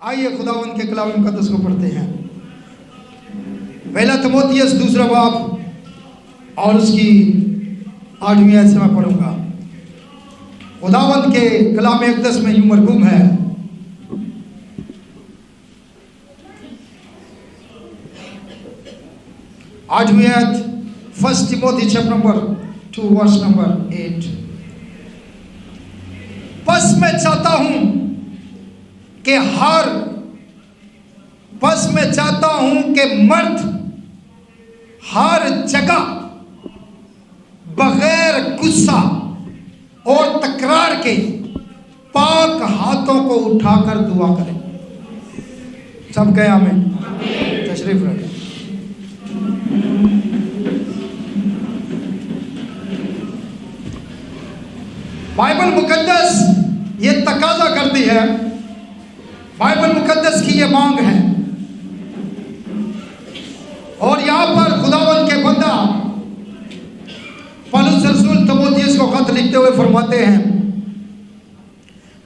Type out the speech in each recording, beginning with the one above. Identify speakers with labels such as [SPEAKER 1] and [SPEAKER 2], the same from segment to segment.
[SPEAKER 1] आइए खुदावंद के कलाम मुकद्दस को पढ़ते हैं। पहला तीमुथियुस दूसरा बाब और उसकी 8वीं आयत से मैं पढ़ूंगा। खुदावंद के कलाम मुकद्दस में यूं मरकूम है, आठवीं आयत, 1 Timothy chapter number 2 verse number 8। बस मैं चाहता हूं कि मर्द हर जगह बगैर गुस्सा और तकरार के पाक हाथों को उठाकर दुआ करें। सब कहे आमीन। तशरीफ रखें। बाइबल मुकद्दस ये तकाजा करती है, बाइबल मुकद्दस की ये मांग है। और यहां पर खुदावंद के बंदा पौलुस रसूल तीमुथियुस को खत लिखते हुए फरमाते हैं,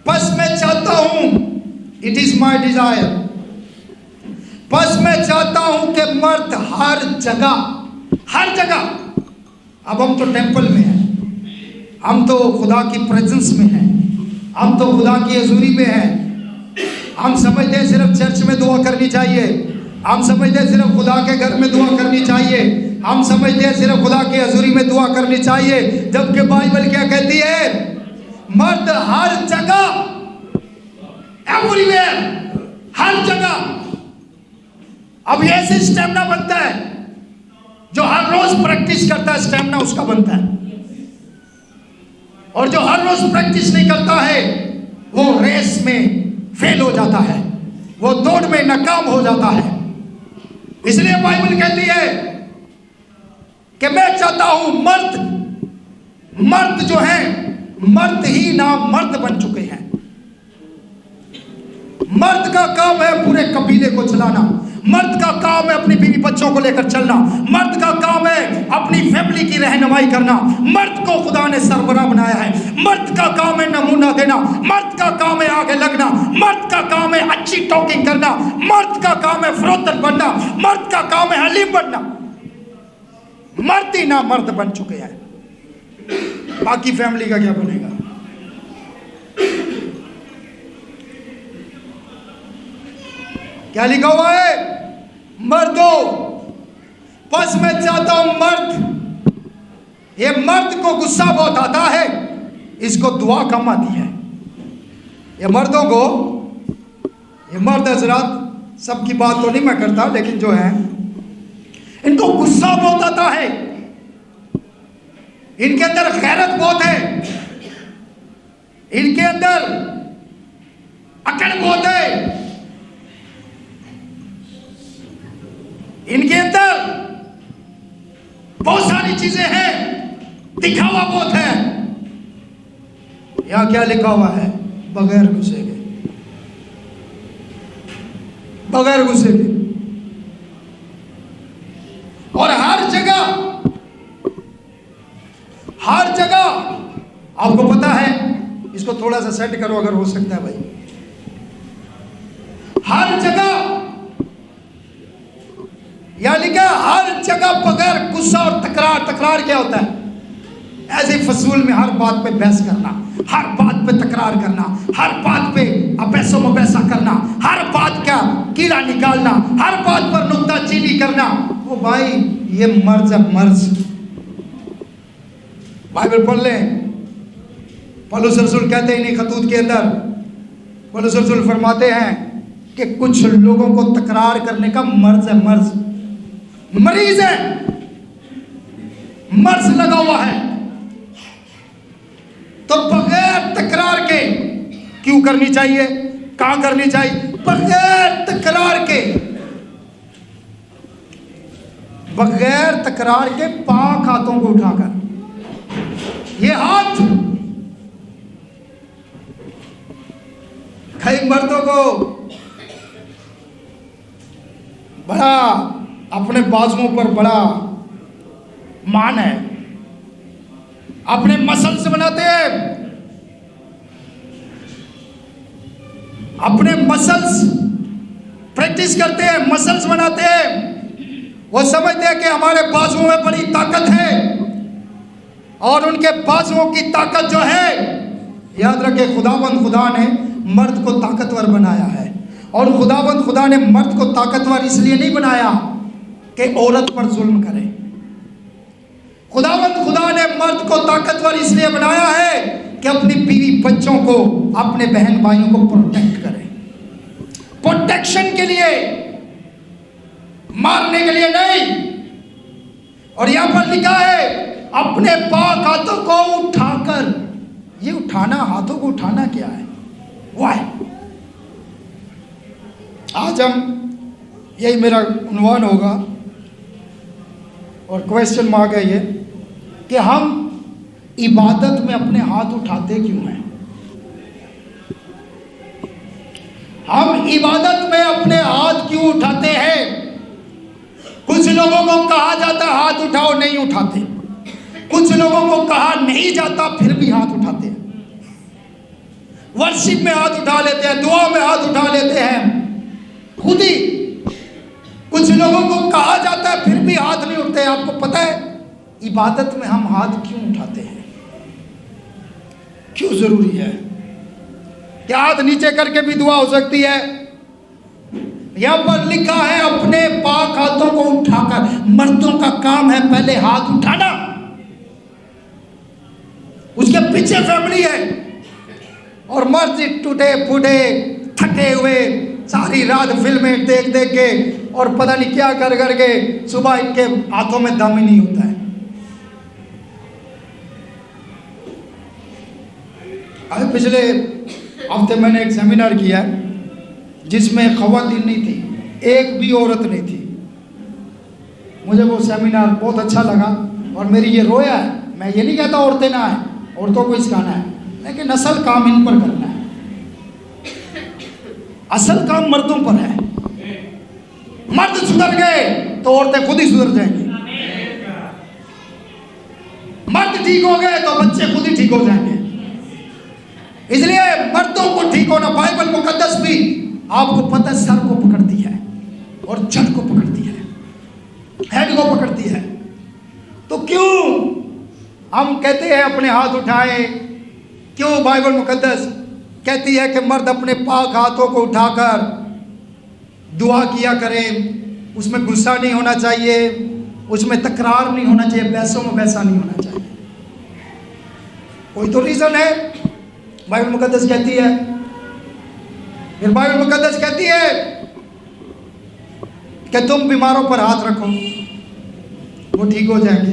[SPEAKER 1] बस मैं चाहता हूं, इट इज माई डिजायर, बस मैं चाहता हूं कि मर्द हर जगह, अब हम तो टेंपल में हैं, हम तो खुदा की प्रेजेंस में हैं, हम तो खुदा की हजूरी में हैं। हम समझते हैं सिर्फ चर्च में दुआ करनी चाहिए, हम समझते हैं सिर्फ खुदा के घर में दुआ करनी चाहिए, हम समझते हैं सिर्फ खुदा की हजूरी में दुआ करनी चाहिए, जबकि बाइबल क्या कहती है? मर्द हर जगह, एवरीवेयर, हर जगह। अब ये ऐसे स्टेमिना बनता है जो हर रोज प्रैक्टिस करता है, स्टेमिना उसका बनता है। और जो हर रोज प्रैक्टिस नहीं करता है वो रेस में फेल हो जाता है, वो दौड़ में नाकाम हो जाता है। इसलिए बाइबल कहती है कि मैं चाहता हूं मर्द जो है, मर्द ही नाम मर्द बन चुके हैं। मर्द का काम है पूरे कबीले को चलाना, मर्द का काम है अपनी बीवी बच्चों को लेकर चलना, मर्द का काम है अपनी फैमिली की रहनुमाई करना। मर्द को खुदा ने सरबराह बनाया है, मर्द का काम है नमूना देना, मर्द का काम है आगे लगना, मर्द का काम है अच्छी टॉकिंग करना, मर्द का काम है फरोतन बनना, मर्द का काम है हलीम बनना। मर्द ही ना मर्द बन चुके हैं, बाकी फैमिली का क्या बनेगा? क्या लिखा हुआ है? मर्दो, बस मैं चाहता हूं मर्द, ये मर्द को गुस्सा बहुत आता है, इसको दुआ कम आती है। ये मर्दों को, ये मर्द हजरात, सबकी बात तो नहीं मैं करता, लेकिन जो है इनको गुस्सा बहुत आता है, इनके अंदर गैरत बहुत है, इनके अंदर अकड़ बहुत है, इनके अंदर बहुत सारी चीजें हैं, दिखावा बहुत है। यहां क्या लिखा हुआ है? बगैर गुस्से के, बगैर गुस्से के। और हर जगह आपको पता है, इसको थोड़ा सा सेट करो अगर हो सकता है भाई। हर जगह यानी कि हर जगह बगैर गुस्सा और तकरार क्या होता है? ऐसे फसूल में हर बात पे बहस करना, हर बात पे तकरार करना, हर बात पे अबैसो मबैसा करना, हर बात का कीड़ा निकालना, हर बात पर नुक्ताचीनी करना। ओ भाई, ये मर्ज। बाइबल पढ़ लें, पौलुस रसूल कहते हैं इन्हीं खतूत के अंदर, पौलुस रसूल फरमाते हैं कि कुछ लोगों को तकरार करने का मरीज है, मर्ज लगा हुआ है। तो बगैर तकरार के क्यों करनी चाहिए? कहां करनी चाहिए? बगैर तकरार के पाक हाथों को उठाकर, ये हाथ कई मर्दों को बड़ा अपने बाजुओं पर बड़ा मान है, अपने मसल्स बनाते हैं, अपने मसल्स प्रैक्टिस करते हैं, मसल्स बनाते हैं। वो समझते हैं कि हमारे बाजुओं में बड़ी ताकत है, और उनके बाजुओं की ताकत जो है, याद रखें, खुदावंद खुदा ने मर्द को ताकतवर बनाया है। और खुदावंद खुदा ने मर्द को ताकतवर इसलिए नहीं बनाया कि औरत पर जुल्म करे। खुदावंद खुदा ने मर्द को ताकतवर इसलिए बनाया है कि अपनी बीवी बच्चों को, अपने बहन भाइयों को प्रोटेक्ट करे। प्रोटेक्शन के लिए, मारने के लिए नहीं। और यहां पर लिखा है अपने पाक हाथों को उठाकर। ये उठाना, हाथों को उठाना क्या है? वाह, आज हम, यही मेरा उन्वान होगा और क्वेश्चन मार्क है ये कि हम इबादत में अपने हाथ उठाते क्यों हैं? हम इबादत में अपने हाथ क्यों उठाते हैं? कुछ लोगों को कहा जाता हाथ उठाओ, नहीं उठाते। कुछ लोगों को कहा नहीं जाता, फिर भी हाथ उठाते हैं। वर्शिप में हाथ उठा लेते हैं, दुआ में हाथ उठा लेते हैं खुद ही। कुछ लोगों को कहा जाता है फिर भी हाथ नहीं उठते। आपको पता है इबादत में हम हाथ क्यों उठाते हैं? क्यों जरूरी है? क्या हाथ नीचे करके भी दुआ हो सकती है? यहां पर लिखा है अपने पाक हाथों को उठाकर। मर्दों का काम है पहले हाथ उठाना, उसके पीछे फैमिली है। और मर्द टूटे फूटे थके हुए सारी रात फिल्में देख देख के और पता नहीं क्या कर करके सुबह इनके हाथों में दम ही नहीं होता है। अभी पिछले हफ्ते मैंने एक सेमिनार किया जिसमें खवातीन नहीं थी, एक भी औरत नहीं थी। मुझे वो सेमिनार बहुत अच्छा लगा और मेरी ये रोया है। मैं ये नहीं कहता औरतें ना आए, औरतों को सिखाना है, लेकिन असल काम इन पर करना है। असल काम मर्दों पर है। मर्द सुधर गए तो औरतें खुद ही सुधर जाएंगी। मर्द ठीक हो गए तो बच्चे खुद ही ठीक हो जाएंगे। इसलिए मर्दों को ठीक होना, बाइबल मुकद्दस भी आपको पता है सर को पकड़ती है और जड़ को पकड़ती है, हेड को पकड़ती है। तो क्यों हम कहते हैं अपने हाथ उठाए? क्यों बाइबल मुकद्दस कहती है कि मर्द अपने पाक हाथों को उठाकर दुआ किया करें? उसमें गुस्सा नहीं होना चाहिए, उसमें तकरार नहीं होना चाहिए, पैसों में वैसा नहीं होना चाहिए। कोई तो रीजन है बाइबल मुकद्दस कहती है। फिर बाइबल मुकद्दस कहती है कि तुम बीमारों पर हाथ रखो, वो ठीक हो जाएंगे।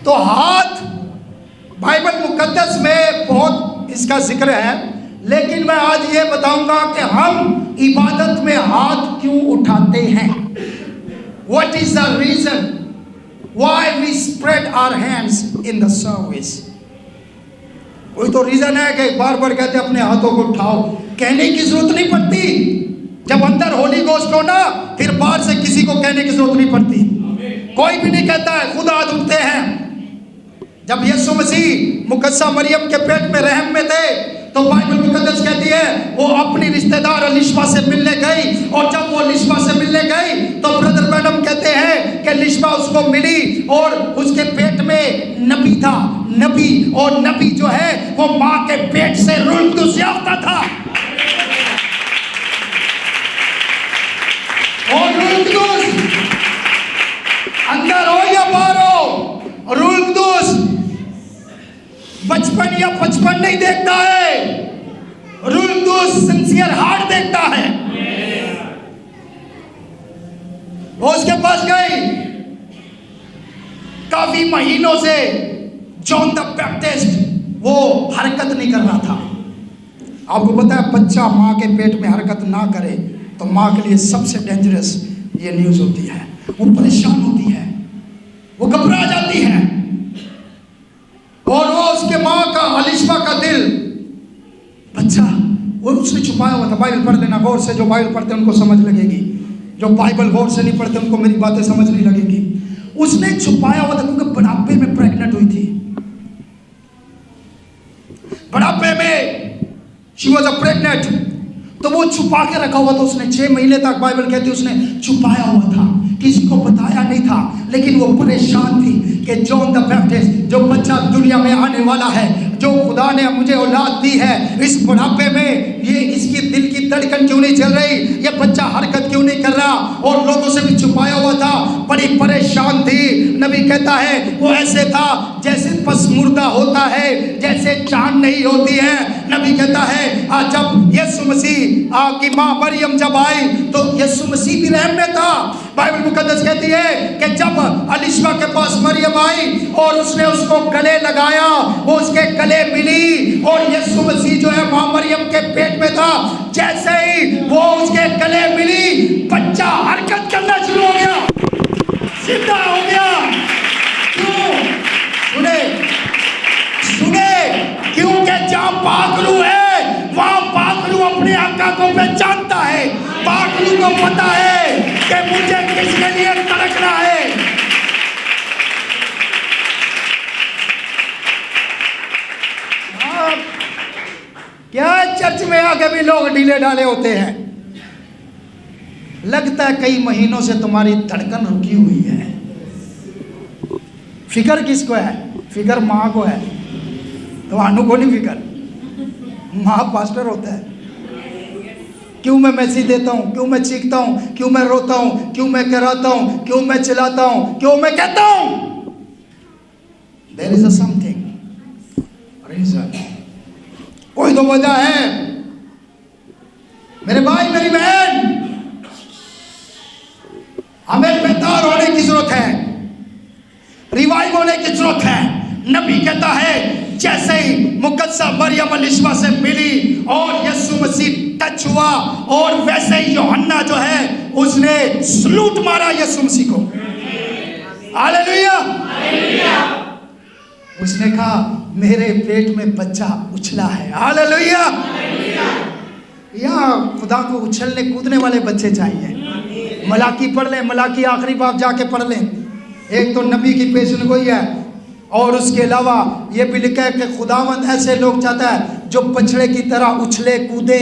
[SPEAKER 1] तो हाथ बाइबल मुकद्दस में बहुत इसका जिक्र है, लेकिन मैं आज ये बताऊंगा कि हम इबादत में हाथ क्यों उठाते हैं। What is the reason why we spread our hands in the service? कोई तो रीजन है कि बार बार कहते अपने हाथों को उठाओ। कहने की जरूरत नहीं पड़ती। जब अंदर होली गोस्ट हो ना, फिर बाहर से किसी को कहने की जरूरत नहीं पड़ती। कोई भी नहीं कहता है, खुद हाथ उठते हैं। जब यीशु मसीह मुकद्दसा मरियम के पेट में रहम में थे तो बाइबल मुकद्दस कहती है वो अपनी रिश्तेदार अलिशबा से मिलने गई, और जब वो अलिशबा से मिलने गई तो ब्रदर मैडम कहते हैं कि अलिशबा उसको मिली और उसके पेट में नबी था। नबी, और नबी जो है वो माँ के पेट से रुल्कुस याफ्ता था। और रुल्कुस अंदर हो या बाहर हो, रुल्कुस बचपन या बचपन नहीं देखता है, रुल्कुस सिंसियर हार्ट देखता है। वो उसके पास गई। काफी महीनों से जॉन द बैप्टिस्ट वो हरकत नहीं कर रहा था। आपको पता है बच्चा माँ के पेट में हरकत ना करे तो माँ के लिए सबसे डेंजरस ये न्यूज़ होती है। वो परेशान होती है, वो घबरा जाती है। और वो उसके माँ का, अलिशबा का दिल, बच्चा वो उसने छुपाया हुआ था। बाइबल पढ़ लेना गौर से, जो बाइबल पढ़ते हैं उनको समझ लगेगी, जो बाइबल गौर से नहीं पढ़ते उनको मेरी बातें समझ नहीं लगेगी। उसने छुपाया हुआ था क्योंकि बुढ़ापे में प्रेग्नेंट हुई थी। बुढ़ापे में शी वॉज अ प्रेग्नेंट, तो वो छुपा के रखा हुआ था उसने 6 महीने तक, बाइबल कहती है उसने छुपाया हुआ था, किसी को बताया नहीं था। लेकिन वो परेशान थी कि जॉन द बैप्टिस्ट जो बच्चा दुनिया में आने वाला है, जो खुदा ने मुझे औलाद दी है, इस बुढ़ापे में ये इसकी दिल की धड़कन क्यों नहीं चल रही, ये बच्चा हरकत क्यों नहीं कर रहा, और लोगों से भी छुपाया हुआ था, बड़ी परेशान थी। नबी कहता है वो ऐसे था जैसे पस मुर्दा होता है, जैसे चांद नहीं होती है। नबी कहता है जब यीशु मसीह की माँ मरियम जब आई तो यीशु मसीह भी रहम में था। बाइबल मुकद्दस कहती है कि जब अलिशबा के पास मरियम आई और उसने उसको गले लगाया, वो उसके गले मिली, और यीशु मसीह जो है माँ मरियम के पेट में था, जैसे ही वो उसके गले मिली, बच्चा हरकत करना शुरू हो गया, जिंदा हो गया। क्यों? सुने सुने, क्योंकि जहाँ पाखरू है वहाँ पाखरू अपने आका को पहचानता है, पाखरू को पता है कि मुझे किसके लिए तड़कना है। क्या चर्च में आके भी लोग ढीले ढाले होते हैं, लगता है कई महीनों से तुम्हारी धड़कन रुकी हुई है। फिक्र किसको है? फिक्र माँ को है, तो आनू को नहीं फिक्र, माँ पास्टर होता है। क्यों मैं मैसेज देता हूँ, क्यों मैं चीखता हूँ, क्यों मैं रोता हूँ, क्यों मैं कराता हूँ, क्यों मैं चिल्लाता हूँ, क्यों मैं कहता हूँ? There is a something reason, कोई तो वजह है। मेरे भाई मेरी बहन, हमें बेदार होने की जरूरत है, रिवाइव होने की जरूरत है। नबी कहता है जैसे ही मुकद्दसा मरियम अलिशबा से मिली और यीशु मसीह टच हुआ, और वैसे ही यूहन्ना जो है उसने सलूट मारा यीशु मसीह को। हालेलुया। उसने कहा मेरे पेट में बच्चा उछला है। हालेलुया। यहाँ खुदा को उछलने कूदने वाले बच्चे चाहिए। मलाकी पढ़ लें, मलाकी आखिरी बाब जाके पढ़ लें। एक तो नबी की पेशन गोई है, और उसके अलावा ये भी लिखा है कि खुदावंद ऐसे लोग चाहता है जो बछड़े की तरह उछले कूदे।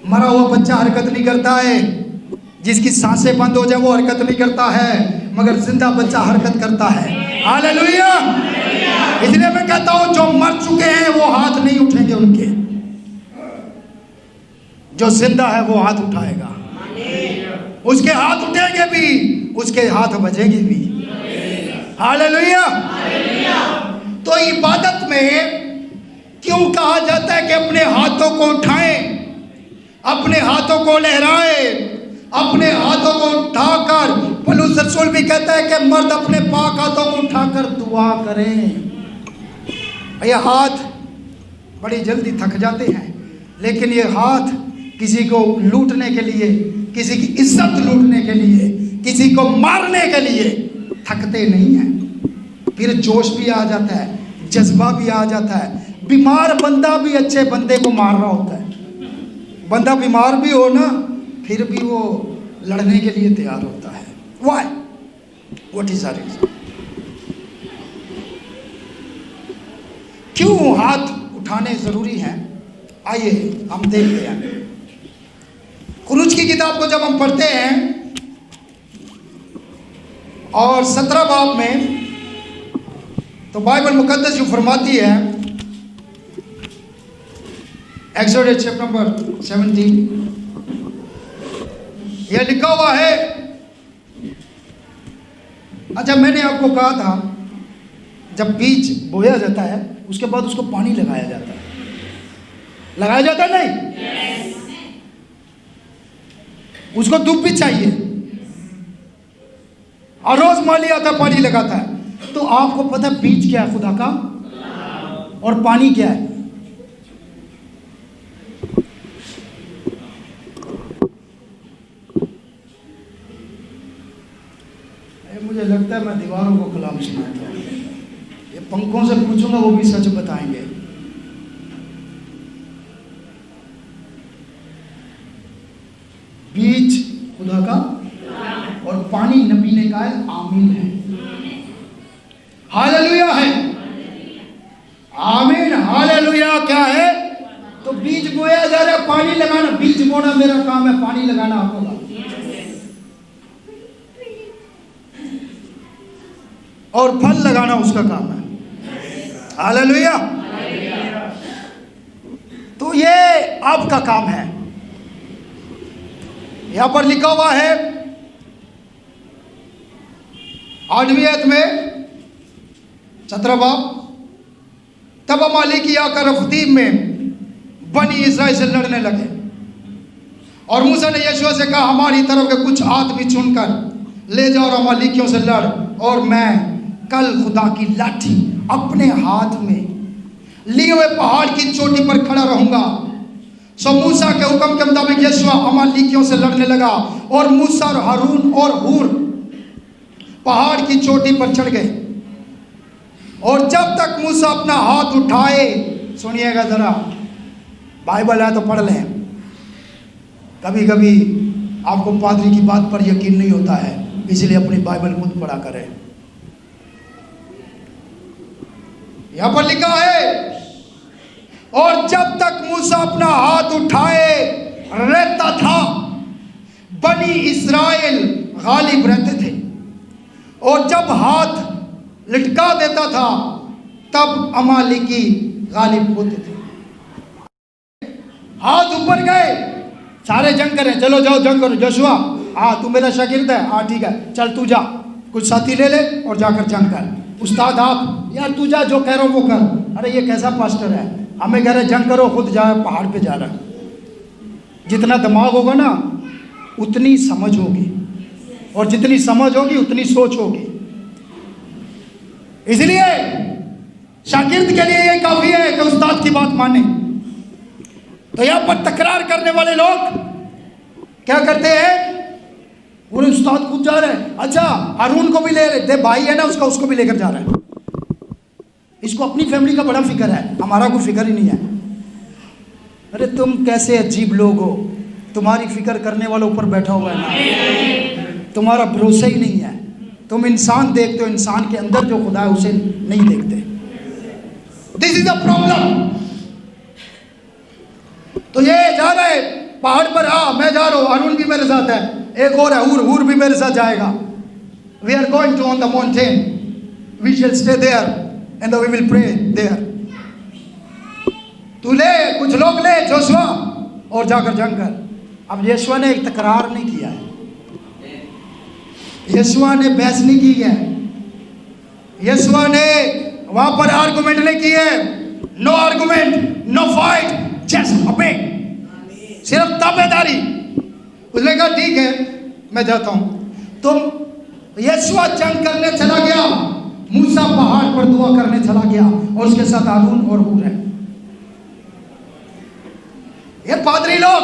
[SPEAKER 1] मरा हुआ बच्चा हरकत नहीं करता है, जिसकी सांसें बंद हो जाए वो हरकत नहीं करता है, मगर जिंदा बच्चा हरकत करता है। हालेलुया। इसलिए मैं कहता हूं जो मर चुके हैं वो हाथ नहीं उठेंगे उनके, जो जिंदा है वो हाथ उठाएगा। उसके हाथ उठेंगे भी, उसके हाथ बजेंगे भी। हालेलुया। तो इबादत में क्यों कहा जाता है कि अपने हाथों को उठाएं, अपने हाथों को लहराएं, अपने हाथों को उठाकर? पौलुस रसूल भी कहता है कि मर्द अपने पाक हाथों को उठाकर दुआ करें। ये हाथ बड़ी जल्दी थक जाते हैं, लेकिन ये हाथ किसी को लूटने के लिए, किसी की इज्जत लूटने के लिए, किसी को मारने के लिए थकते नहीं हैं। फिर जोश भी आ जाता है, जज्बा भी आ जाता है। बीमार बंदा भी अच्छे बंदे को मार रहा होता है। बंदा बीमार भी हो ना, फिर भी वो लड़ने के लिए तैयार होता है। Why? What is the reason? क्यों हाथ उठाने जरूरी हैं? आइए हम देखते हैं। खुरूज की किताब को जब हम पढ़ते हैं और 17 बाब में, तो बाइबल मुकद्दस जो फरमाती है, एक्सोडस चैप्टर नंबर 17, यह लिखा हुआ है। अच्छा, मैंने आपको कहा था जब बीज बोया जाता है उसके बाद उसको पानी लगाया जाता है। लगाया जाता है नहीं? उसको धूप भी चाहिए, और रोज माली आता पानी लगाता है। तो आपको पता है बीज क्या है खुदा का, और पानी क्या है? मुझे लगता है मैं दीवारों को कलाम सुनाता हूँ। ये पंखों से पूछूंगा वो भी सच बताएंगे। बीज खुदा का और पानी नबी ने कहा है आमीन है। हालेलुया है, आमीन, हालेलुया। क्या है? तो बीज बोया जा रहा है, पानी लगाना। बीज बोना मेरा काम है, पानी लगाना आपका। और फल लगाना उसका काम है। हालेलुया। तो ये आपका काम है। यहां पर लिखा हुआ है 8वीं आयत में 17 बाब, तब अमालेकी आकर रफीम में बनी इस्राएल से लड़ने लगे और मूसा ने यहोशू से कहा, हमारी तरफ के कुछ आदमी चुनकर ले जाओ और अमालेकियों से लड़, और मैं कल खुदा की लाठी अपने हाथ में लिए हुए पहाड़ की चोटी पर खड़ा रहूंगा। सो मूसा के हुक्म के मुताबिक यहोशू अमालेकियों से लड़ने लगा और मूसा और हारून और हूर पहाड़ की चोटी पर चढ़ गए। और जब तक मूसा अपना हाथ उठाए, सुनिएगा जरा, बाइबल है तो पढ़ लें। कभी कभी आपको पादरी की बात पर यकीन नहीं होता है, इसलिए अपनी बाइबल खुद पढ़ा करें। यहां पर लिखा है, और जब तक मूसा अपना हाथ उठाए रहता था, बनी इस्राएल गालिब रहते थे, और जब हाथ लटका देता था तब अमालेकी गालिब होते थे। हाथ ऊपर गए, सारे जंग करें, चलो जाओ जंग करो। यहोशू, हाँ तू मेरा शागिर्द है, हाँ ठीक है, चल तू जा, कुछ साथी ले ले और जाकर जंग कर। उस्ताद आप, यार तू जा, जो कह रहा हो वो कर। अरे ये कैसा पास्टर है, हमें कह रहे जंग करो, खुद जा पहाड़ पे जा रहा। जितना दिमाग होगा ना उतनी समझ होगी, और जितनी समझ होगी उतनी सोच होगी। इसलिए शागिर्द के लिए ये काफी है कि उस्ताद की बात माने। तो यहां पर तकरार करने वाले लोग क्या करते हैं, पूरे उस्ताद खुद जा रहे हैं, अच्छा हारून को भी ले दे, भाई है ना उसका, उसको भी लेकर जा रहा है। इसको अपनी फैमिली का बड़ा फिक्र है, हमारा कोई फिक्र ही नहीं है। अरे तुम कैसे अजीब लोग हो, तुम्हारी फिक्र करने वाला ऊपर बैठा हुआ है ना, तुम्हारा भरोसा ही नहीं है। तुम इंसान देखते हो, इंसान के अंदर जो खुदा है उसे नहीं देखते। This is the problem. तो ये जा रहे पहाड़ पर, हाँ मैं जा रहा हूँ, हारून भी मेरे साथ है, एक और है हूर भी मेरे साथ जाएगा। We are going to on the mountain, we shall stay there and we will pray there. तू ले, कुछ लोग ले यहोशू और जाकर जंग कर। अब यहोशू ने एक तकरार नहीं किया है, यहोशू ने बहस नहीं की है, यहोशू ने वहां पर आर्गुमेंट नहीं की है। No argument, no fight, just obey, सिर्फ ताबेदारी। उसने कहा ठीक है मैं जाता हूं। तो यहोशू जंग करने चला गया, मूसा पहाड़ पर दुआ करने चला गया, और उसके साथ हारून और हूर है। ये पादरी लोग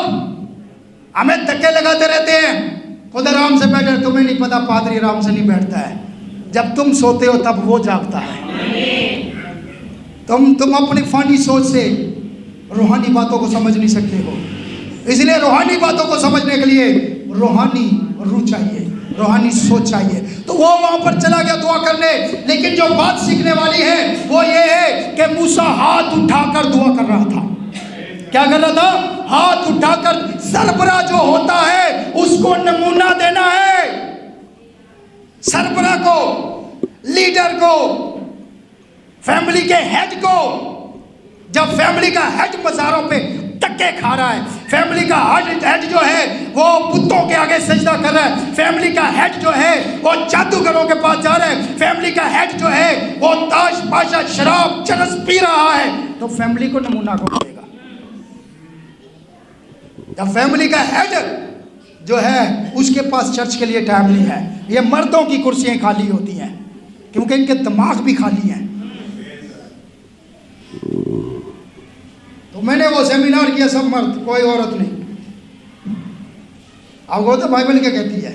[SPEAKER 1] हमें धक्के लगाते रहते हैं, खुद आराम से बैठे। तुम्हें नहीं पता पादरी आराम से नहीं बैठता है, जब तुम सोते हो तब वो जागता है। तुम अपनी फानी सोच से रूहानी बातों को समझ नहीं सकते हो। इसलिए रूहानी बातों को समझने के लिए रूहानी रूह चाहिए, रूहानी सोच चाहिए। तो वो वहां पर चला गया दुआ करने। लेकिन जो बात सीखने वाली है वो ये है कि मूसा हाथ उठाकर दुआ कर रहा था। क्या कर रहा था? हाथ उठाकर। सरबरा जो होता है उसको नमूना देना है, सरबरा को, लीडर को, फैमिली के हेड को। जब फैमिली का हेड मज़ारों पे टक्के खा रहा है, फैमिली का हेड जो है वो बुतों के आगे सजदा कर रहा है, फैमिली का हेड जो है वो जादूगरों के पास जा रहा है, फैमिली का हेड जो है वो ताश पाशा शराब चरस पी रहा है, तो फैमिली को नमूना कौन देगा? जब फैमिली का हेड जो है उसके पास चर्च के लिए टाइम नहीं है। ये मर्दों की कुर्सियां खाली होती हैं क्योंकि इनके दिमाग भी खाली हैं। तो मैंने वो सेमिनार किया, सब मर्द, कोई औरत नहीं। आपको तो बाइबल क्या कहती है?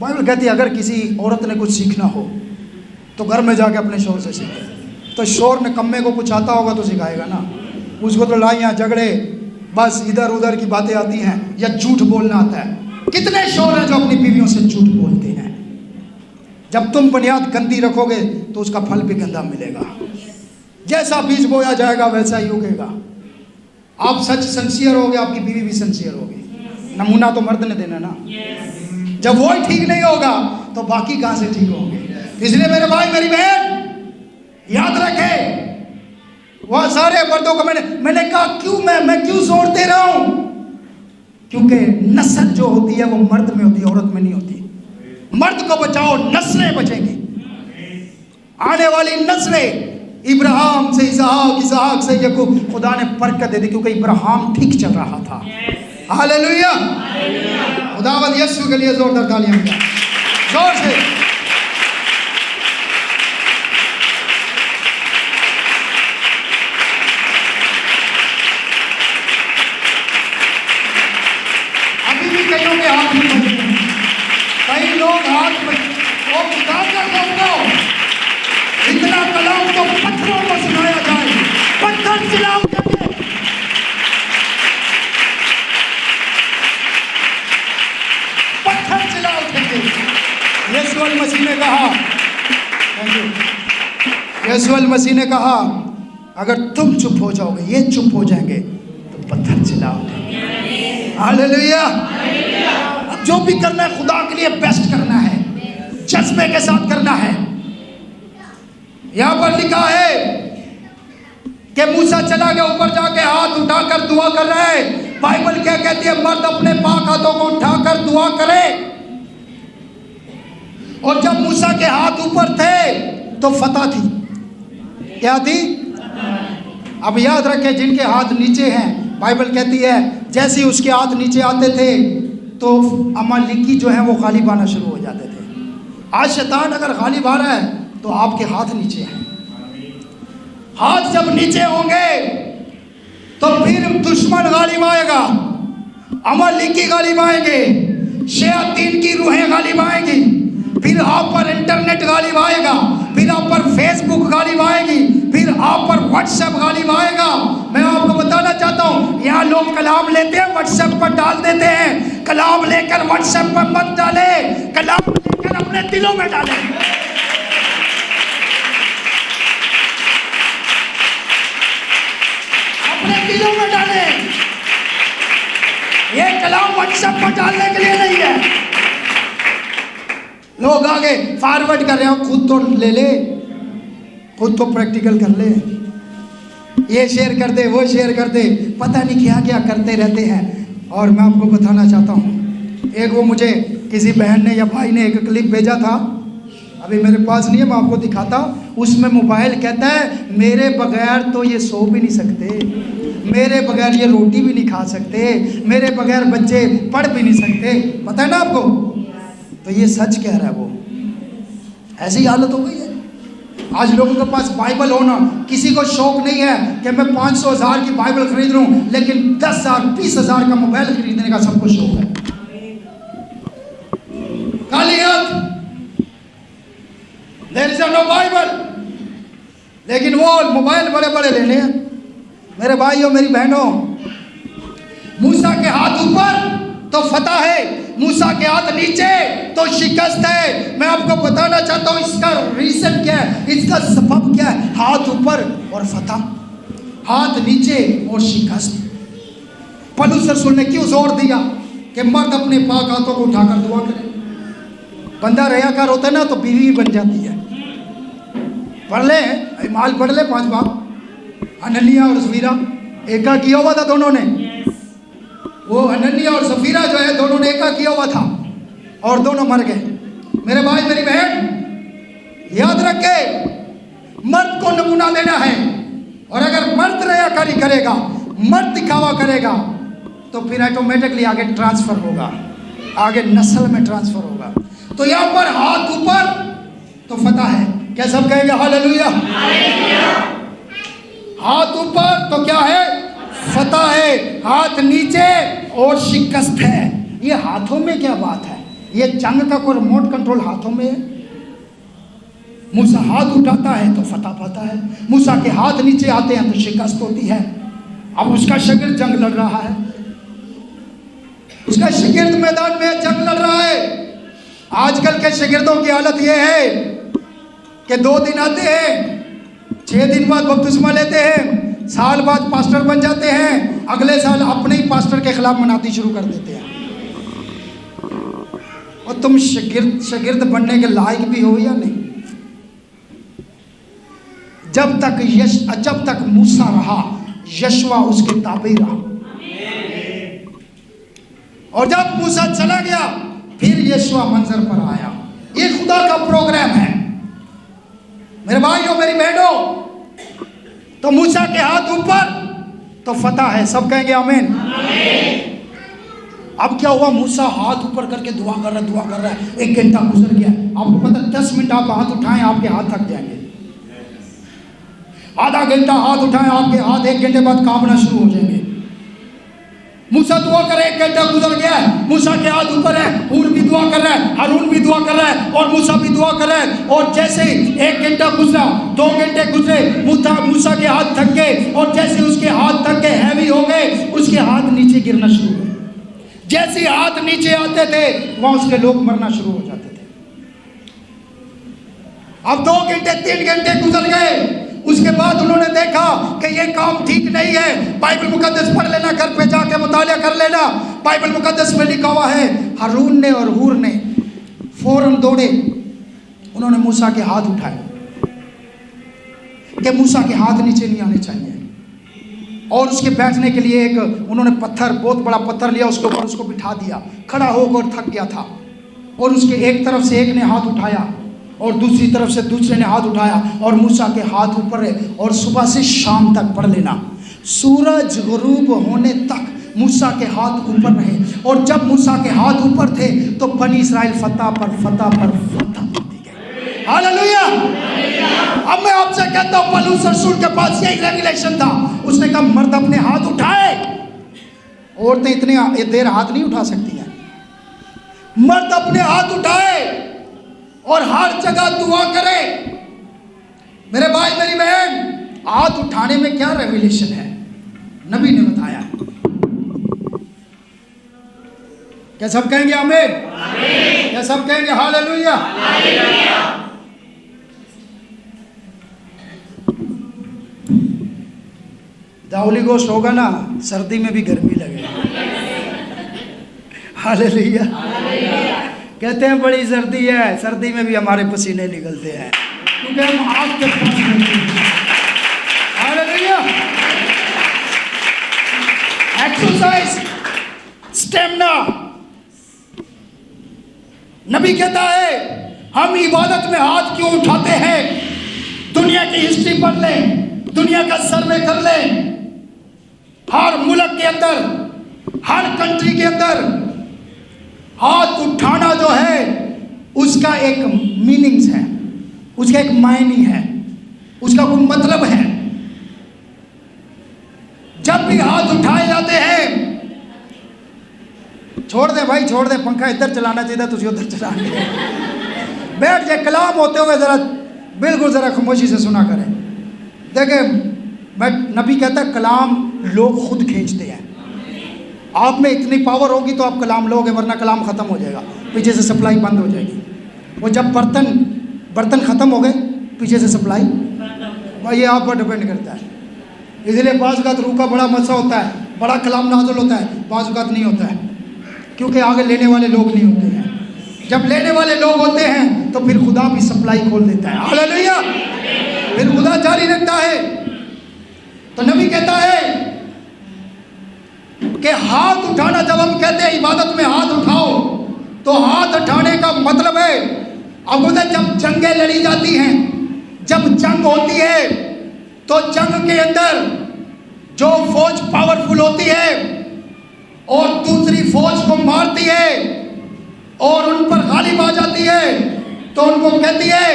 [SPEAKER 1] बाइबल कहती है अगर किसी औरत ने कुछ सीखना हो तो घर में जाके अपने शोर से सीखे। तो शोर ने कम्मे को कुछ आता होगा तो सिखाएगा ना, उसको तो लड़ाइयाँ झगड़े बस इधर उधर की बातें आती हैं, या झूठ बोलना आता है। कितने शोर हैं जो अपनी बीवियों से झूठ बोलते हैं। जब तुम बुनियाद गंदी रखोगे तो उसका फल भी गंदा मिलेगा। जैसा बीज बोया जाएगा वैसा ही उगेगा। आप सच सिंसियर होगे, आपकी बीवी भी सिंसियर होगी। नमूना तो मर्द ने देना ना। जब वो ही ठीक नहीं होगा तो बाकी कहां से ठीक होंगे। इसलिए मेरे भाई मेरी बहन याद रखे, वह सारे मर्दों को मैंने कहा क्यों मैं क्यों जोर दे रहा हूं, क्योंकि नस्ल जो होती है वो मर्द में होती है, औरत में नहीं होती। मर्द को बचाओ, नस्लें बचेंगी। आने वाली नस्लें इब्राहिम से इसहाक से याकूब, खुदा ने बरकत दे दी क्योंकि इब्राहिम ठीक चल रहा था। हालेलुया। खुदावंद यीशु के लिए जोरदार तालियां बजाएं, जोर से। अभी भी कईयों के हाथ में मौजूद हैं, कई लोग हाथ में वो उठाकर लोगों इतना कलाम तो पत्थरों को सुनाया जाए, पत्थर चिल्लाओ यीशु मसीह ने कहा, यीशु मसीह ने कहा अगर तुम चुप हो जाओगे, ये चुप हो जाएंगे तो पत्थर चिल्ला उठेंगे। हालेलुया। अब जो भी करना है खुदा के लिए बेस्ट करना है, जज्बे के साथ करना है। यहां पर लिखा है कि मूसा चला गया ऊपर जाके हाथ उठाकर दुआ कर रहा है। बाइबल क्या कहती है, मर्द अपने पाक हाथों को उठाकर दुआ करे। और जब मूसा के हाथ ऊपर थे तो फतह थी। क्या थी? अब याद रखें, जिनके हाथ नीचे हैं, बाइबल कहती है जैसे ही उसके हाथ नीचे आते थे तो अमालिकी जो है वो गालिब आना शुरू हो जाते थे। आज शैतान अगर गालिब आ रहा है तो आपके हाथ नीचे हैं। हाथ जब नीचे होंगे तो फिर दुश्मन गालिब आएगा, अमालिकी गालिब आएंगे, शैतान की रूहें गालिब आएंगी, फिर आप पर इंटरनेट गालिब आएगा, फिर आप पर फेसबुक गालिब आएगी, फिर आप पर व्हाट्सएप गालिब आएगा। मैं आपको बताना चाहता हूँ, यहाँ लोग कलाम लेते हैं व्हाट्सएप पर डाल देते हैं। कलाम लेकर व्हाट्सएप पर मत डाले, कलाम लेकर अपने दिलों में डालें। अपने दिलों में डालें। ये कलाम व्हाट्सएप पर डालने के लिए नहीं है। लोग आगे फॉरवर्ड कर रहे हो, खुद तो ले ले, खुद तो प्रैक्टिकल कर ले, ये शेयर कर दे, वो शेयर कर दे, पता नहीं क्या क्या करते रहते हैं। और मैं आपको बताना चाहता हूँ, एक वो मुझे किसी बहन ने या भाई ने एक क्लिप भेजा था, अभी मेरे पास नहीं है, मैं आपको दिखाता। उसमें मोबाइल कहता है मेरे बगैर तो ये सो भी नहीं सकते, मेरे बगैर ये रोटी भी नहीं खा सकते, मेरे बगैर बच्चे पढ़ भी नहीं सकते। पता है ना आपको? तो ये सच कह रहा है वो। ऐसी हालत हो गई है आज लोगों के पास। बाइबल होना, किसी को शौक नहीं है कि मैं 500,000 की बाइबल खरीद लूं, लेकिन 10,000 20,000 का मोबाइल खरीदने का सबको शौक है। देयर इज नो बाइबल, लेकिन वो मोबाइल बड़े बड़े लेने हैं। मेरे भाइयों मेरी बहनों, मूसा के हाथ ऊपर तो फतह है, मूसा के हाथ नीचे तो शिकस्त है। मैं आपको बताना चाहता हूं इसका रीजन क्या है, इसका सबब क्या है। हाथ ऊपर और फतह, हाथ नीचे और शिकस्त। पौलुस रसूल ने क्यों जोर दिया कि मर्द अपने पाक हाथों को उठाकर दुआ करे। बंदा रयाकार होता है ना तो बीवी बन जाती है। पढ़ ले, माल पढ़ ले 5 बार। हननिया और सफीरा एका किया हुआ था दोनों ने। वो हननिया और सफीरा जो है दोनों ने एका किया हुआ था और दोनों मर गए। मेरे भाई मेरी बहन याद रखे, मर्द को नमूना देना है। और अगर मर्द रयाकारी करेगा, मर्द दिखावा करेगा, तो फिर ऑटोमेटिकली आगे ट्रांसफर होगा, आगे नस्ल में ट्रांसफर होगा। तो यहाँ पर हाथ ऊपर तो फतह है। क्या सब कहेंगे हालेलुया? हाथ ऊपर तो क्या है? फतह है। हाथ नीचे और शिकस्त है। ये हाथों में क्या बात है? ये जंग का कोई रिमोट कंट्रोल हाथों में है। मूसा हाथ उठाता है तो फतह पाता है, मूसा के हाथ नीचे आते हैं तो शिकस्त होती है। अब उसका शागिर्द जंग लड़ रहा है, उसका शागिर्द मैदान में जंग लड़ रहा है। आजकल के शागिर्दों की हालत यह है कि 2 दिन आते हैं, 6 दिन बाद बपतिस्मा लेते हैं, साल बाद पास्टर बन जाते हैं, अगले साल अपने ही पास्टर के खिलाफ मनाती शुरू कर देते हैं। और तुम शागिर्द बनने के लायक भी हो या नहीं? जब तक मूसा रहा, यशवा उसके ताबे रहा। और जब मूसा चला गया, फिर यशवा मंजर पर आया। ये खुदा का प्रोग्राम है मेरे भाइयों, मेरी बहनों। तो मूसा के हाथ ऊपर तो फतह है, सब कहेंगे आमीन। अब क्या हुआ, मूसा हाथ ऊपर करके दुआ कर रहा है। 1 घंटा गुजर गया। आपको पता 10 मिनट आप हाथ उठाएं, आपके हाथ थक जाएंगे। आधा घंटा हाथ उठाएं, आपके हाथ 1 घंटे बाद कांपना शुरू हो जाएंगे। मूसा दुआ कर रहे, 1 घंटा गुजर गया है, मूसा के हाथ ऊपर है, हूर भी दुआ कर रहा है, हारून भी दुआ कर रहा है, और मूसा भी दुआ कर रहा है। और जैसे ही 1 घंटा गुजरा, 2 घंटे गुजरे, मूसा के हाथ थक गए, और जैसे उसके हाथ थक गए, हैवी हो गए, उसके हाथ नीचे गिरना शुरू हुए। जैसे हाथ नीचे आते थे, वहां उसके लोग मरना शुरू हो जाते थे। अब 2 घंटे 3 घंटे गुजर गए। उसके बाद उन्होंने देखा कि ये काम ठीक नहीं है। बाइबल मुकद्दस पढ़ लेना, घर पे जाके मुतालिया कर लेना। बाइबल मुकद्दस में लिखा हुआ है, हारून ने और हूर ने फौरन दौड़े, उन्होंने मूसा के हाथ उठाए कि मूसा के हाथ नीचे नहीं आने चाहिए। और उसके बैठने के लिए एक उन्होंने पत्थर, बहुत बड़ा पत्थर लिया, उसके ऊपर उसको बिठा दिया। खड़ा होकर थक गया था, और उसके एक तरफ से एक ने हाथ उठाया और दूसरी तरफ से दूसरे ने हाथ उठाया, और मूसा के हाथ ऊपर है। और सुबह से शाम तक पढ़ लेना, सूरज गुरूब होने तक मूसा के हाथ ऊपर रहे। और जब मूसा के हाथ ऊपर थे तो बनी इस्राएल फतह पर फतह पाती गई। हालेलुया। अब मैं आपसे कहता हूँ, पौलुस रसूल के पास यही रेवलेशन था। उसने कहा मर्द अपने हाथ उठाए, औरतें इतनी देर हाथ नहीं उठा सकती हैं। मर्द अपने हाथ उठाए और हर जगह दुआ करे। मेरे भाई मेरी बहन, हाथ उठाने में क्या रेवलेशन है, नबी ने बताया। क्या सब कहेंगे आमीन? क्या सब कहेंगे हालेलुया? दाउली गोश्त होगा ना, सर्दी में भी गर्मी लगेगी। हालेलुया। कहते हैं बड़ी सर्दी है, सर्दी में भी हमारे पसीने निकलते हैं, क्योंकि हम आग के पास रहते हैं। हालेलुया। Exercise, stamina. नबी कहता है, हम इबादत में हाथ क्यों उठाते हैं? दुनिया की हिस्ट्री पढ़ लें, दुनिया का सर्वे कर लें। हर मुल्क के अंदर, हर कंट्री के अंदर हाथ उठाना जो है, उसका एक मीनिंग्स है, उसका एक मायने है, उसका कोई मतलब है। जब भी हाथ उठाए जाते हैं, छोड़ दे भाई, छोड़ दे, पंखा इधर चलाना चाहिए था, तुझे उधर चला बैठ जाए। कलाम होते हुए जरा बिल्कुल जरा खामोशी से सुना करें। देखे, मैं नबी कहता है कलाम लोग खुद खींचते हैं। आप में इतनी पावर होगी तो आप कलाम लोगे, वरना कलाम ख़त्म हो जाएगा, पीछे से सप्लाई बंद हो जाएगी। वो जब बर्तन ख़त्म हो गए, पीछे से सप्लाई, ये आप पर डिपेंड करता है। इसलिए बाज़-औक़ात रूह का बड़ा मसा होता है, बड़ा कलाम नाज़िल होता है, बाज़-औक़ात नहीं होता है, क्योंकि आगे लेने वाले लोग नहीं होते हैं। जब लेने वाले लोग होते हैं तो फिर खुदा भी सप्लाई खोल देता है। हालेलुया। फिर खुदा जारी रखता है। तो नबी कहता है कि हाथ उठाना, जब हम कहते हैं इबादत में हाथ उठाओ, तो हाथ उठाने का मतलब है, अब उधर जब जंगें लड़ी जाती हैं, जब जंग होती है, तो जंग के अंदर जो फौज पावरफुल होती है और दूसरी फौज को मारती है और उन पर गालिब आ जाती है, तो उनको कहती है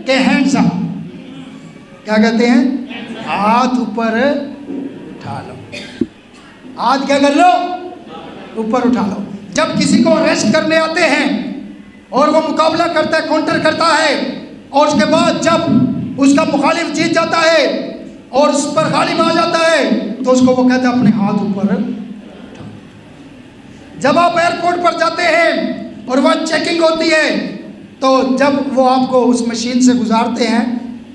[SPEAKER 1] कि हैंड्स अप। क्या कहते हैं? हाथ ऊपर उठा लो। हाथ क्या कर लो? ऊपर उठा लो। जब किसी को अरेस्ट करने आते हैं और वो मुकाबला करता है, काउंटर करता है, और उसके बाद जब उसका मुखालिफ जीत जाता है और उस पर गालिब आ जाता है, तो उसको वो कहता है अपने हाथ ऊपर उठाओ। जब आप एयरपोर्ट पर जाते हैं और वहाँ चेकिंग होती है, तो जब वो आपको उस मशीन से गुजारते हैं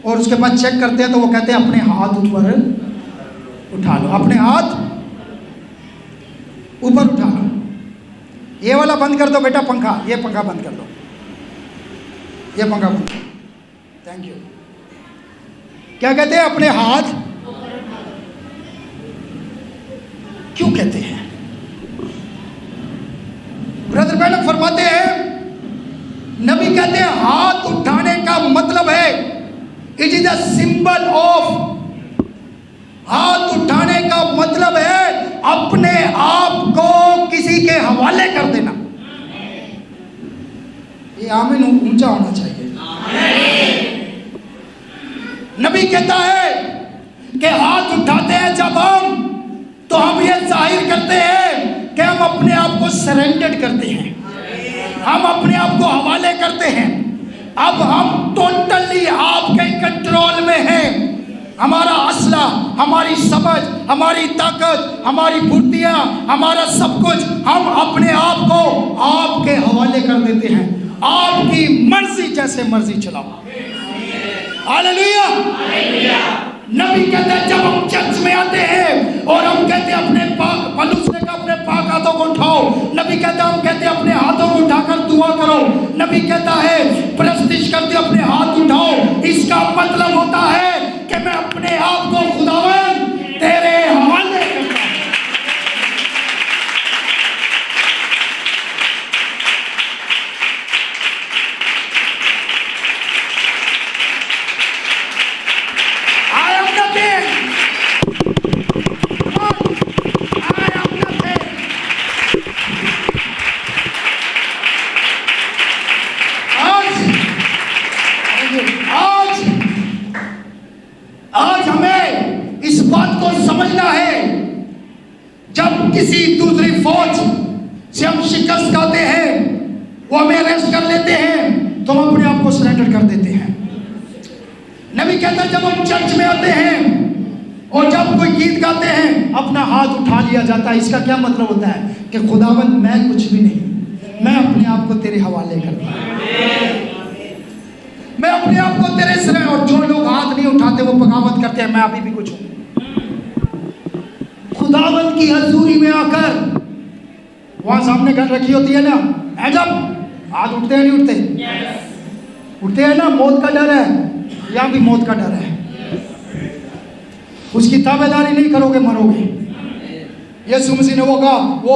[SPEAKER 1] और उसके बाद चेक करते हैं तो वो कहते हैं अपने हाथ ऊपर उठा लो, अपने हाथ ऊपर उठा लो। ये वाला बंद कर दो बेटा पंखा, ये पंखा बंद कर दो, ये पंखा बंद कर दो। Thank you. क्या कहते हैं? अपने हाथ। क्यों कहते हैं? ब्रदर मैडम फरमाते हैं, नबी कहते हैं हाथ उठाने का मतलब है, it is a symbol of, हाथ उठाने का मतलब है अपने आप को किसी के हवाले कर देना। ये आमीन ऊंचा होना चाहिए। नबी कहता है कि हाथ उठाते हैं जब हम, तो हम ये जाहिर करते हैं कि हम अपने आप को सरेंडर करते हैं, हम अपने आप को हवाले करते हैं। अब हम टोटली आपके कंट्रोल में हैं। हमारा असला, हमारी समझ, हमारी ताकत, हमारी फुर्तियां, हमारा सब कुछ हम अपने आप को आपके हवाले कर देते हैं। आपकी मर्जी जैसे मर्जी चलाओ। हालेलुया। नबी कहते हैं जब हम चर्च में आते हैं और हम कहते हैं अपने पाक पलूस ने कहा अपने पाक हाथों को उठाओ, नबी कहता है हम कहते हैं अपने हाथों को उठाकर दुआ करो। नबी कहता है प्रस्तिश करते अपने हाथ उठाओ। इसका मतलब होता है कि मैं अपने आप को खुदावन तेरे हवाले करता हूं। आज हमें इस बात को समझना है, जब किसी दूसरी फौज से हम शिकस्त खाते हैं, वो हमें अरेस्ट कर लेते हैं, तो हम अपने आप को सरेंडर कर देते हैं। नबी कहता है जब हम चर्च में आते हैं और जब कोई गीत गाते हैं, अपना हाथ उठा लिया जाता है। इसका क्या मतलब होता है कि खुदावन मैं कुछ भी नहीं, मैं अपने आप को तेरे हवाले करता हूं, मैं अपने आप को तेरे सिरे। और जो लोग हाथ नहीं उठाते वो बगावत करते हैं, मैं अभी भी कुछ हूं। खुदावन की हजूरी में आकर, वहां सामने गन रखी होती है ना, जब हाथ उठते हैं नहीं उठते? उठते हैं ना। मौत का डर है, यहां भी मौत का डर है। उसकी ताबेदारी नहीं करोगे मरोगे। यीशु मसीह ने वो कहा, वो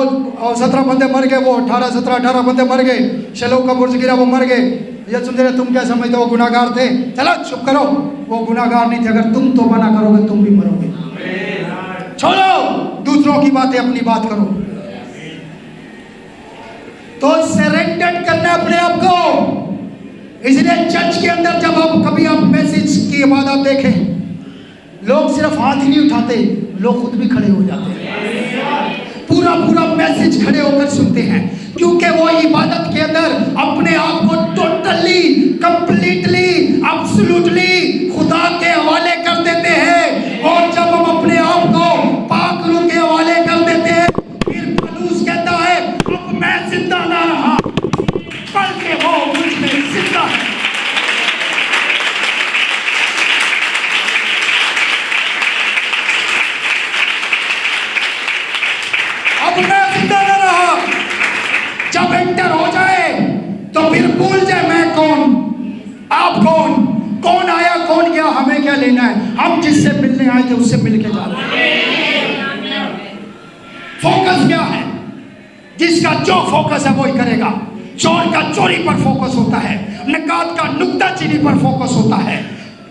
[SPEAKER 1] 17 बंदे मर गए, वो 18 बंदे मर गए, शलोक का बुर्ज गिरा, वो मर गए। यीशु ने तुम क्या समझते हो वो गुनाहगार थे? चलो चुप करो, वो गुनाहगार नहीं थे। अगर तुम तौबा ना करोगे तुम भी मरोगे। छोड़ो दूसरों की बातें, अपनी बात करो। तो सरेंडर करना अपने आप को। इसलिए चर्च के अंदर जब कभी आप मैसेज की इबादत देखें, लोग सिर्फ हाथ ही नहीं उठाते, लोग खुद भी खड़े हो जाते हैं। पूरा मैसेज खड़े होकर सुनते हैं, क्योंकि वो इबादत के अंदर अपने आप को टोटली, कंप्लीटली, एब्सोल्युटली खुदा के हवाले कर देते हैं। और जब हम अपने आप को पाक रूह के हवाले कर देते हैं, फिर पौलुस कहता है अब मैं जिंदा ना रहा बल्कि वो मुझ में जिंदा है। अब मैं जिंदा ना रहा। जब एंटर हो जाए तो फिर भूल जाए मैं कौन, आप कौन, कौन आया कौन गया, हमें क्या लेना है। हम जिससे मिलने आए थे उससे मिलके जा रहे हैं। फोकस क्या है? जिसका जो फोकस है वो ही करेगा। चोर का चोरी पर फोकस होता है, नकात का नुक्ताचीनी पर फोकस होता है,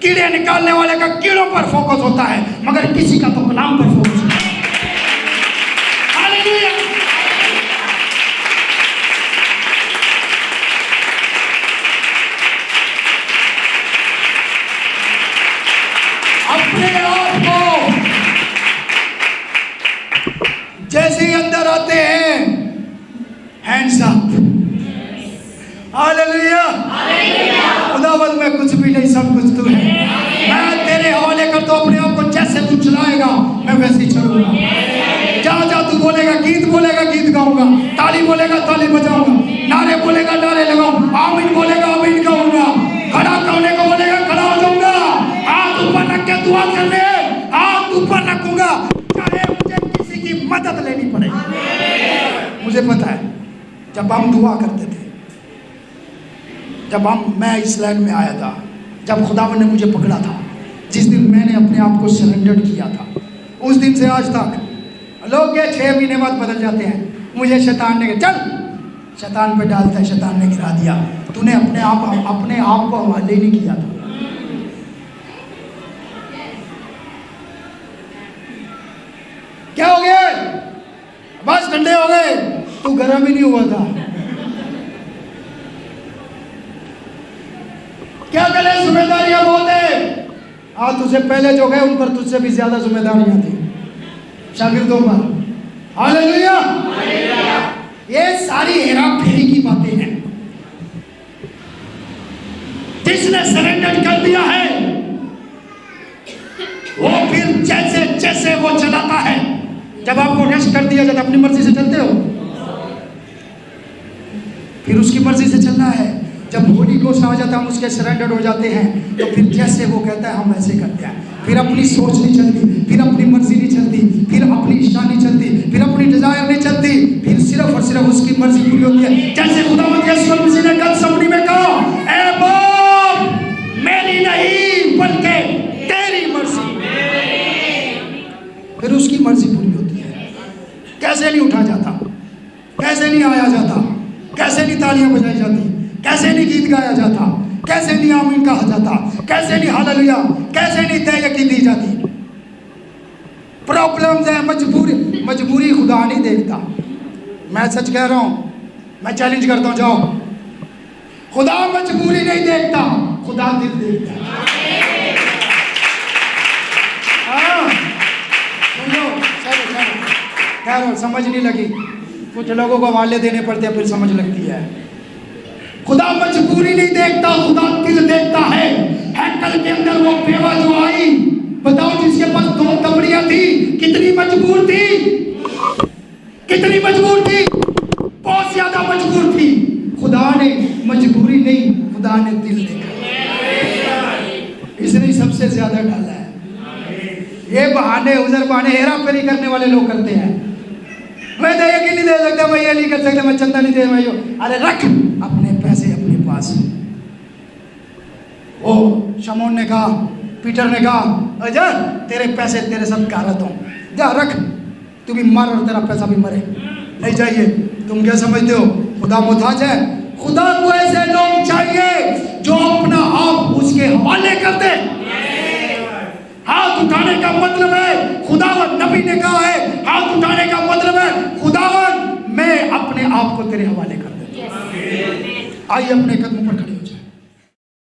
[SPEAKER 1] कीड़े निकालने वाले का कीड़ों पर फोकस होता है, मगर किसी का तो कलाम पर फोकस होता है। हालेलुया। अपने आप को जैसे ही अंदर आते हैं, हैंड्स अप। हालेलुया। खुदावंद मैं कुछ भी नहीं, सब कुछ तू है। मैं तेरे हवाले करता हूं अपने आप को। जैसे तू चलाएगा मैं वैसे ही चलूंगा। जहां जहां तू बोलेगा गीत गाऊंगा, ताली बोलेगा ताली बजाऊंगा, नारे बोलेगा नारे लगाऊंगा, आमीन बोलेगा आमीन गाऊंगा, खड़ा करने को बोलेगा खड़ा हो जाऊंगा। मदद लेनी पड़ेगी। मुझे पता है जब हम दुआ करते थे, जब मैं इस लाइन में आया था, जब खुदावन ने मुझे पकड़ा था, जिस दिन मैंने अपने आप को सरेंडर किया था, उस दिन से आज तक लोग ये 6 महीने बाद बदल जाते हैं। मुझे शैतान ने चल शैतान पे डालता है, शैतान ने गिरा दिया, तूने अपने आप को हवाले नहीं किया था। क्या हो गया? बस ठंडे हो गए, तू गर्म ही नहीं हुआ था। क्या करें, जिम्मेदारियां बहुत है। आज तुझसे पहले जो गए उन पर तुझसे भी ज्यादा जिम्मेदारियां थी शागिर्दों पर। हालेलुया। ये सारी हेरा फेरी की बातें हैं। जिसने सरेंडर कर दिया है वो फिर जैसे जैसे वो चलाता है। जब आपको रेस्ट कर दिया जाता, अपनी मर्जी से चलते हो, फिर उसकी मर्जी से चलना है। जब होली गोस्ट आ जाता है, हम उसके सरेंडर हो जाते हैं, तो फिर जैसे वो कहता है हम वैसे करते हैं। फिर अपनी सोच नहीं चलती, फिर अपनी मर्जी नहीं चलती, फिर अपनी इच्छा नहीं चलती, फिर अपनी डिजायर नहीं चलती, फिर सिर्फ और सिर्फ उसकी मर्जी पूरी होती है। जैसे खुदावंद यीशु मसीह ने कल सबनी में कहा, ए बाप, मेरी नहीं बल्कि तेरी मर्जी। फिर उसकी मर्जी पूरी होती है। कैसे नहीं उठा जाता, कैसे नहीं आया जाता, कैसे नहीं तालियां बजाई जाती, कैसे नहीं गीत गाया जाता, कैसे नहीं आमीन कहा जाता, कैसे नहीं हालेलुया, कैसे नहीं तहकीकी दी जाती। प्रॉब्लम्स है, मजबूरी खुदा नहीं देखता। मैं सच कह रहा हूं, मैं चैलेंज करता हूं, जाओ, खुदा मजबूरी नहीं देखता, खुदा दिल देखता है। खैर समझ नहीं लगी, कुछ लोगों को हवाले देने पड़ते हैं, फिर समझ लगती है। खुदा मजबूरी नहीं देखता, खुदा दिल देखता है। हैकल के अंदर वो बेवा जो आई, बताओ, जिसके पास 2 कमरियां थी, कितनी मजबूर थी, कितनी मजबूर थी, बहुत ज्यादा मजबूर थी। खुदा ने मजबूरी नहीं, खुदा ने दिल देखा, इसने सबसे ज्यादा डाला है। ये बहाने, उधर बहाने, हेरा फेरी करने वाले लोग करते हैं। मैं तो ये नहीं दे सकता, मैं ये नहीं कर सकता, मैं चंदा नहीं दे, मैं यो, अरे रख अपने पैसे अपने पास। वो शमौन ने कहा, पीटर ने कहा, जा तेरे पैसे तेरे साथ कारत हो, जा रख, तू भी मर और तेरा पैसा भी मरे, नहीं चाहिए। तुम क्या समझते हो खुदा मुहताज है? खुदा को ऐसे लोग चाहिए जो अपना आप उसके हवाले कर दे। हाथ उठाने का मतलब है, खुदावन, नबी ने कहा है, हाथ उठाने का मतलब है, खुदावन मैं अपने आप को तेरे हवाले कर देता हूं। आइए अपने कदमों पर